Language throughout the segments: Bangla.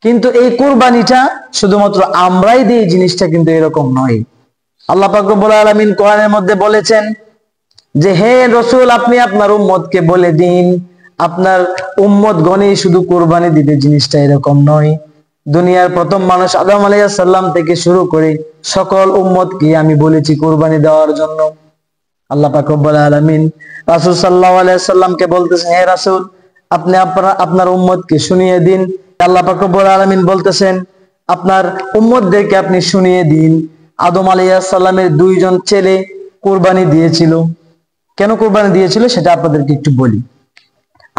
কিন্তু এই কুরবানিটা শুধুমাত্র আমরাই দিই, জিনিসটা কিন্তু এরকম নয়। আল্লাহ পাক রব্বুল আলামিন কোরআনের মধ্যে বলেছেন যে হে রাসূল, আপনি আপনার উম্মতকে বলে দিন, আপনার উম্মতগণই শুধু কুরবানি দিবে, জিনিসটা এরকম নয়। দুনিয়ার প্রথম মানুষ আদম আলাইহিস সালাম থেকে শুরু করে সকল উম্মতকে আমি বলেছি কুরবানি দেওয়ার জন্য। আল্লাহ পাক রব্বুল আলামিন রাসূল সাল্লাল্লাহু আলাইহি সাল্লামকে বলতেছেন, হে রাসূল, আপনি আপনার উম্মতকে শুনিয়ে দিন। আল্লাহ পাক রব্বুল আলামিন বলতেছেন, আপনার উম্মতদেরকে আপনি শুনিয়ে দিন, আদম আলাইহিস সালামের দুইজন ছেলে কুরবানি দিয়েছিল। কেন কুরবানি দিয়েছিল সেটা আপনাদেরকে একটু বলি।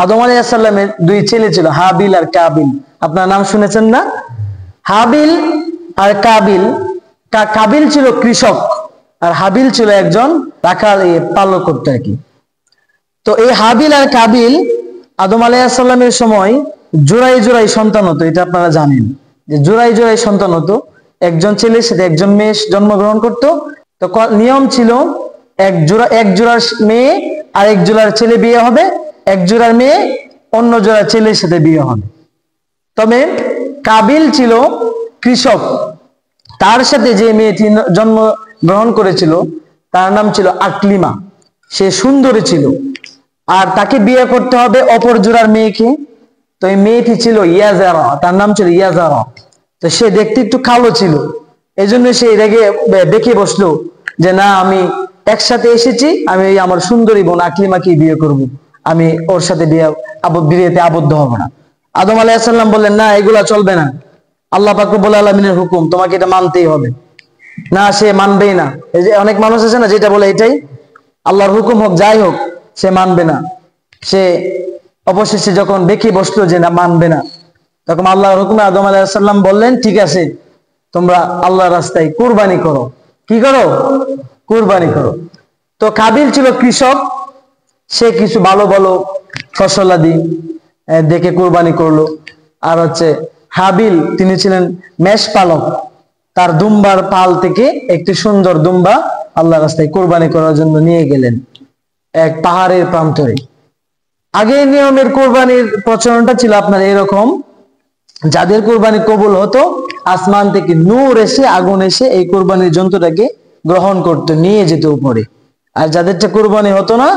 আদম আলাইহিস সালামের দুই ছেলে ছিল, হাবিল আর কাবিল। আপনার নাম শুনেছেন না? হাবিল আর কাবিল। কাবিল ছিল কৃষক আর হাবিল ছিল একজন রাখাল, পালক করতে আর কি। তো এই হাবিল আর কাবিল আদম আলাইহিস সালামের সময় জোড়ায় জোড়ায় সন্তান হতো। এটা আপনারা জানেন যে জোড়ায় জোড়ায় সন্তান হতো, একজন ছেলের সাথে একজন মেয়ে জন্মগ্রহণ করত। তো নিয়ম ছিল এক জোড়ার মেয়ে আর এক জোড়ার ছেলে বিয়ে হবে, এক জোড়ার মেয়ে অন্য জোড়ার ছেলের সাথে বিয়ে হবে। তবে কাবিল ছিল কৃষক, তার সাথে যে মেয়েটি জন্মগ্রহণ করেছিল তার নাম ছিল আকলিমা। সে সুন্দরী ছিল আর তাকে বিয়ে করতে হবে অপর জোড়ার মেয়েকে। তো এই মেয়েটি ছিল ইয়াজারা, তার নাম ছিল ইয়াজারা। তো সে দেখতে একটু কালো ছিল, এই জন্য সে রেগে বেঁকে বসলো যে না, আমি একসাথে এসেছি, আমি আমার সুন্দরী বোন আকলিমাকে বিয়ে করব, আমি ওর সাথে বিয়েতে আবদ্ধ হব না। আদম আলাইহিস সালাম বললেন, না, এগুলা চলবে না, আল্লাহ পাক রব্বুল আলামিনের হুকুম, তোমাকে এটা মানতেই হবে। না, সে মানবেই না। এই যে অনেক মানুষ আছে না যেটা বলে এটাই আল্লাহর হুকুম হোক যাই হোক সে মানবে না। সে অবশেষে যখন দেখে বসলো যে না, মানবে না, তখন আল্লাহর হুকুমে আদম আলাইহিস সালাম বললেন, ঠিক আছে, তোমরা আল্লাহর রাস্তায় কুরবানি করো। কি করো? কুরবানি করো। তো কাবিল ছিল কৃষক, সে কিছু ভালো ভালো ফসলাদি দেখে কুরবানি করলো। আর হাবিল, তিনি ছিলেন মেষ পালক, তার দুম্বার পাল থেকে একটি সুন্দর দুম্বা আল্লাহ রাস্তায় কুরবানি করার জন্য নিয়ে গেলেন এক পাহাড়ের প্রান্তরে। আগে নিয়মের কুরবানির প্রচলনটা ছিল আপনার এরকম, যাদের কুরবানি কবুল হতো আসমান থেকে নূর এসে, আগুন এসে এই কুরবানির জন্তুটাকে গ্রহণ করতে নিয়ে যেত উপরে। আর যাদেরটা কুরবানি হতো না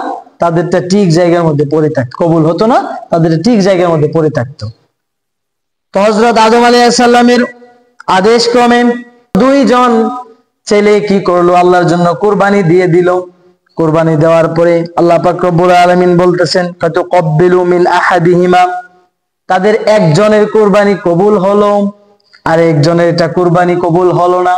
তাদেরটা ঠিক জায়গার মধ্যে পড়ে থাকতো, কবুল হতো না তাদেরটা ঠিক জায়গার মধ্যে পড়ে থাকতো। তো হযরত আদম আলাইহিস সালামের আদেশ ক্রমে দুইজন ছেলে কি করলো, আল্লাহর জন্য কুরবানি দিয়ে দিল। কুরবানি দেওয়ার পরে আল্লাহ পাক রব্বুল আলামিন বলতেছেন, ফাতাকাব্বালু মিন আহাদিহিমা, তাদের একজনের কুরবানি কবুল হলো আর একজনের এটা কুরবানি কবুল হলো না।